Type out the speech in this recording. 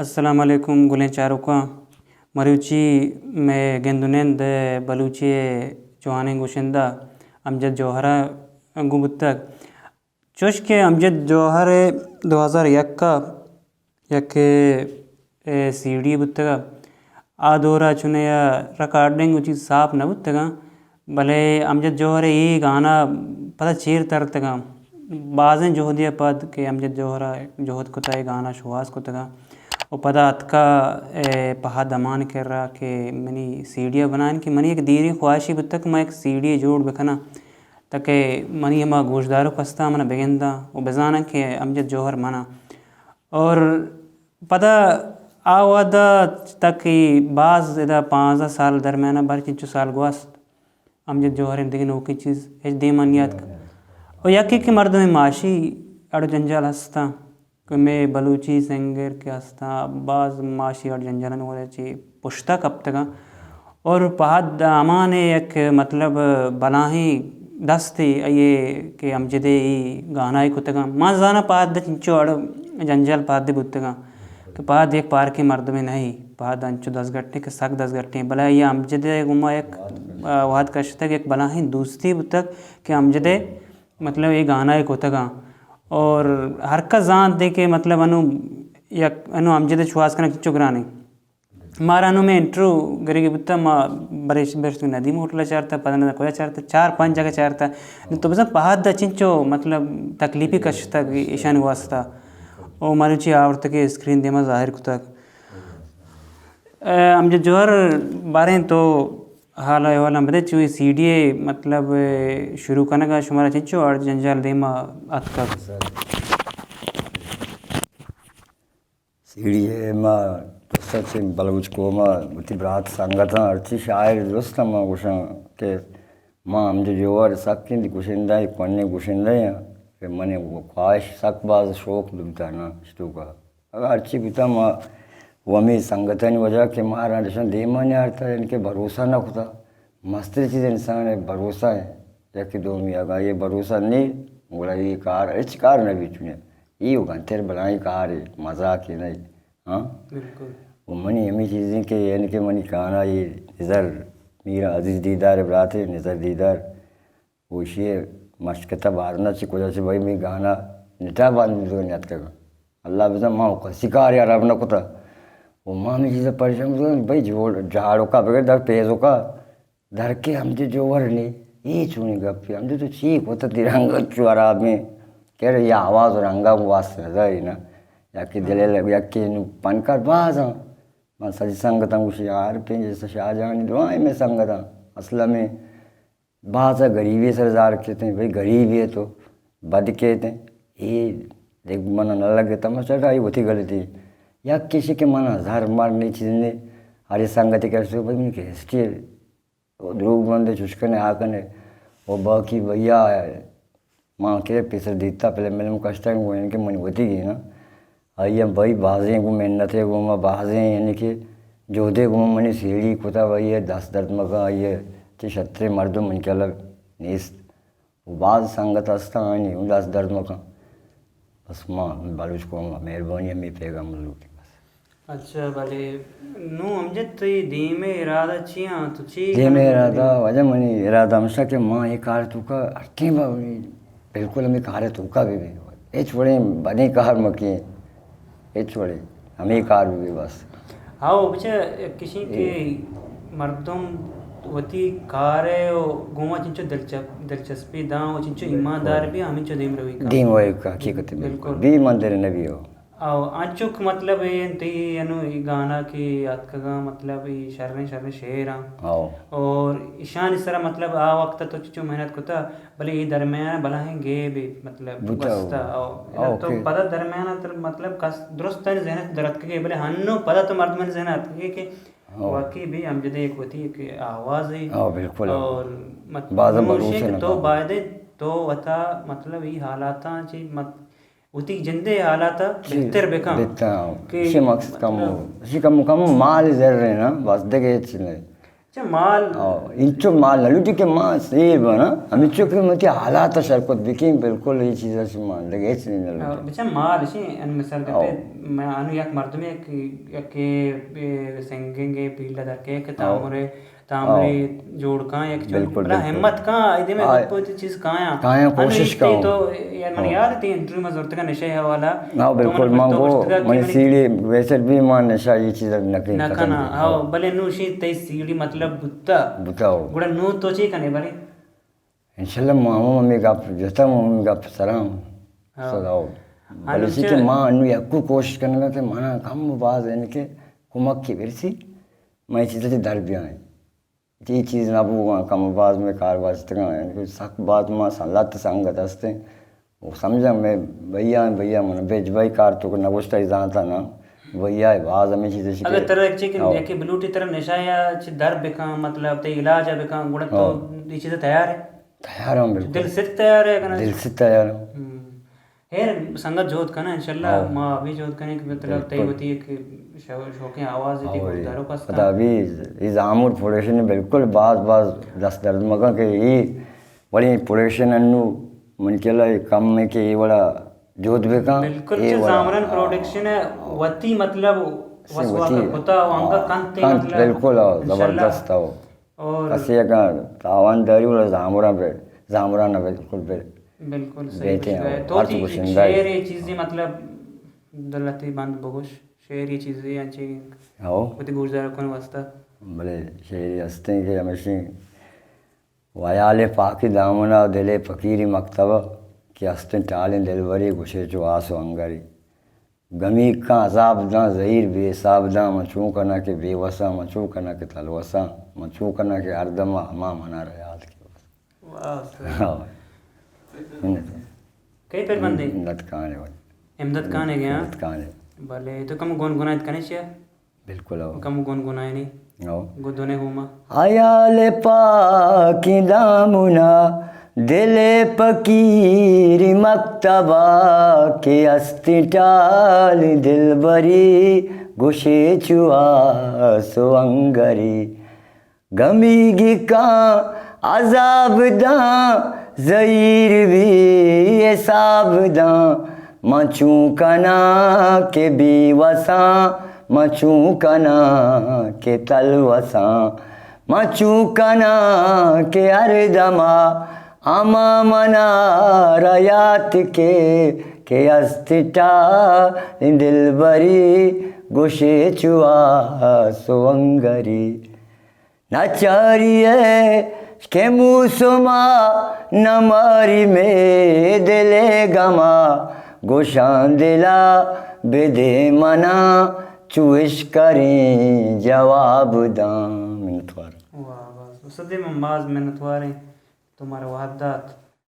السلام علیکم گلیں چاروکا مروچی میں گندنند بلوچی چوہانے گوشندہ امجد جوہرہ گوبتک چوش کے امجد جوہر 2001 کا یک سی ڈی بتگا آ دورا چنے ریکارڈنگ اچھی صاف نہ بتگا بلے امجد جوہر ای گانا پتہ چیر ترتگا بعضیں جوہدیہ پد کہ امجد جوہرہ جوہد کتا ہے گانا شواز کتگا و پدا اتکا پہا دمان کر رہا کہ منی سی ڈی بنائیں کہ منی ایک دیری خواہشی بتک میں ایک سی ڈی جوڑ بکنا تاکہ منی ہما گوشدارو کستا منا بگندہ و بزانا کہ امجد جوہر منا اور پدا آوادہ تک بعض ادا 15 سال درمیانہ بر چنچو سال گواست امجد جوہر دیگه نوکی چیز ہیچ دیمانیات کا اور یکی کہ مردم معاشی اڑ جنجال ہستا کہ میں بلوچی سنگر کے ہستا بعض معاشی اڑ جنجالن ہو چی پشتا کپتگا اور پہد امان یک مطلب بلاہیں دستی یہ کہ امجدے ای گانائی کتگا ما زانا پہد چنچو اڑ جنجال پہد بتگا کہ پہد ایک پارکی مردمیں نہیں پہد انچو 10 گھٹے کہ سک 10 گھٹے بلا یہ امجدے گما ایک وحد کشتگ ایک بلاہیں دوستی بتگ کہ امجدے مطلب یہ گانائی کتگا اور ہر کا زان دے کہ مطلب انو امجدے چواز کرنا چنچو گرانے مارا انو میں انٹرو گری بتا ما برش ندیم ہوٹلا چارتا پدنا کویا چارتا 4-5 جگہ چارتا تو بس پہاد دا چنچو مطلب تکلیفی کشتا ایشان واسطہ او مالوچی آورتا کہ اسکرین دیما ظاہر کتاک امجد جوہر باریں تو حالا احوالا بدے چوئی سی ڈی اے مطلب شروع کنگا شمارا چنچو اور جنجال دیما اتکا سی ڈی اے ما سچ بلوچ کو ما بتی برات سنگتا ارچی شاعر درست ما گوشاں کہ ما امجد جوہر سکین دی گوشندہ ہے کونے گوشندہ ہیں کہ منی خواہش سک باز شوق لگتا نا اشتو کا اگر ارچی بتا ما ومی سنگتانی وجہ کہ مارا رشن دیما نہیں آرتا ہے ان کے بھروسہ نہ کتا مستر چیز انسان ہے بھروسہ ہے یا کہ دومی اگر یہ بھروسہ نہیں گولا یہ کار اچ کار نہ بھی چنے یہ ہوگا تیر بلائیں کار ہے مزاق ہی نہیں ہاں وہ منی ہمیں چیزیں کہ یعنی کہ منی کہانا یہ نظر میرا عزیز دیدار برات ہے نظر دیدار وشی مشکتہ بارنا چی کجا چی بھائی میں گانا نٹا باندھ بھی نیت کرگا اللہ بزا ماں کا سکار یا رب نہ کتا وہ ماں میں چیزیں پریشان ہوتا بھائی جھاڑوں کا بغیر در پیزوں کا در کے ہم جو جوہر نہیں یہ چونی گپی ہم تو چیک ہوتا تیرنگا چوارا میں کہہ رہے یہ آواز اور رنگا واسطہ نظر ہی نا یا کہ دلے لگو یا کہ پنکر بازاں میں سجی سنگتا ہوں شعار پہ جیسا شاہ جہانی دعائیں میں سنگتا اصلہ میں بعض غریبی سرزار کہتے ہیں بھائی غریب ہے تو بد کہتے ہیں یہ دیکھ منہ نہ لگے تماشا رہا یہ ہوتی غلطی یا کسی کے منہ ہزار مارنے چیز نے ہری سنگتی کرتے ہو بھائی میں کہ ہسٹی دروگ بندے چشکنے آکنے وہ باقی بھیا ماں کے پیسر دیتا پہلے میں نے کشتا ہے وہ ان کے منی ہوتی گئی نا آئیے بھائی بازیں گو محنتیں گو ماں بازیں یعنی کہ جو دے گو منی سیڑھی کتا بھائی ہے 10 درد مکا آئیے تی شترے مردم من کے الگ نیست وہ بعض سنگت ہستا آئینی ہوں 10 درد مکا بس ماں بالوچ کو مہربانی ہمیں پیغام ملوٹی بس اچھا بھلے نو امجد تو یہ دیم ارادہ چیاں تو چی دیم ارادہ وجہ منی ارادہ ہمشہ کہ ماں یہ کار تو کا اٹھیں با بالکل ہمیں کار تو کا بھی اے چھوڑیں بنی کار مکی اے چھوڑیں ہمیں کار بھی بس ہاں بچہ کسی کے مردم وتی کار ہے گوما چنچو دلچسپی داں چنچو ایماندار بھی ہمیں چو دیم روی دیم ہوئے کا حقیقت بالکل بھی مندر نبی ہو او انچوک مطلب تی انو گانا کی اتکگا مطلب شرن شعراں اور ایشان اس طرح مطلب آ وقت تو چچو محنت کتا بلے یہ درمیان بلاہیں گے بھی مطلب بستا او تو پتہ درمیان مطلب درست تن ذہنت درت کے بلے ہنو پتہ تو مردمن ذہنت کے واقعی بھی امجد ایک ہوتی ہے کہ آواز ہے اور مطلب تو بائدے تو وطا مطلب یہ حالاتاں چی ہوتی جندے حالاتا بہتر بکاں اسی مقصد کم اسی کم مال زر رہے نا بس دگے چلے اچھا مال انچو مال نلوٹی کے ماں سیر بنا ہم انچو کے متی حالات شرکت بکیم بالکل یہ چیزیں سے مان لگے ایچ نہیں نلوٹی بچہ مال اسی ان مثال کرتے میں انو یک مردم کہ سنگنگے پیلا در کے تامرے جوڑ کہاں یک چون بلا ہمت کہاں ایدے میں گت پوتی چیز کہاں کوشش کہاں تو من یاد تھی انٹرویو میں ضرورت کا نشے حوالا بالکل مانگو من سیڑھی ویسے بھی مان نشا یہ چیز نکی نکنا ہاں بلے نو شی تی سیڑھی مطلب بتاؤ گوڑا نو تو چی کنے بلے انشاءاللہ ماما ممی گپ جتا ممی گپ سلام صداؤ بلے سی کہ ماں انو یکو کوشش کرنے گا کہ مانا کم باز ہے کہ کمک کی برسی میں چیزیں در بھی آئیں یہ چیز نبو گا کم باز میں کار باز تکا ہے سخت بات ماں سالات سنگت ہستے وہ سمجھا میں بھیا من بیج بھائی کار تو نگوشتا ہی جانتا نا بھیا باز ہمیں چیزیں شکر اگر طرح ایک بلوٹی طرح نشا یا در بکاں مطلب تے علاج بکاں گوڑا تو یہ چیزیں تیار ہے تیار ہوں بالکل دل سے تیار ہے دل سے تیار ہوں خیر سنگت جوت کنا انشاءاللہ ماں ابھی جوت کنے کہ مطلب تے ہوتی ہے کہ شوقیں آواز دیتی گزاروں کا پتہ ابھی اس عامر پروڈکشن بالکل باز دست درد مگا کہ یہ بڑی پروڈکشن انو من کے لئے کم میں کہ یہ بڑا جوت بکاں بالکل زامران پروڈکشن ہے وتی مطلب وسواقہ کتا وانگا کانتے مطلب بالکل زبردست ہو اور کسی کا تاوان داری والا زامران بالکل بالکل صحیح ہے تو شعر یہ چیزیں مطلب دلتی بند بگوش شعر یہ چیزیں انچے وتی گوشدار کن واسطہ بلے شعری ہستے ہیں کہ ہمیشہ ویال پاکی دامنا دل فقیری مکتبہ کہ ہستیں ٹالیں دلوری گشے چو آسو انگری گمی کا عذاب داں زہیر بے حساب داں مچوں کنا کے بے وسا مچوں کنا کے تلوسا مچوں کنا کے اردما ہما منا ریاض کی واسطہ کئی پھر بندے امداد کانے امداد کانے گیا امداد کانے بلے تو کم گون گنایت کنے چیا بالکل کم گون گنائے نہیں گدونے ہوما آیال پاکی دامنا دل فقیر مکتبہ کے استی ٹال دل بری گشے چوا سو انگری گمی گی کان عذاب داں زہیر بھی حساب داں مچوں کنا کے بی وساں مچوں کنا کے تلوساں مچوں کنا کے اردما اما منا ریات کے استٹا دل بری گشے چوا سو انگری نچاریے کہ موسما نماری میں دلے گما گوشان دلا بدے منا چوش کریں جواب داں منتوار واہ واہ صدی مماز منتواریں تمہارا وحدات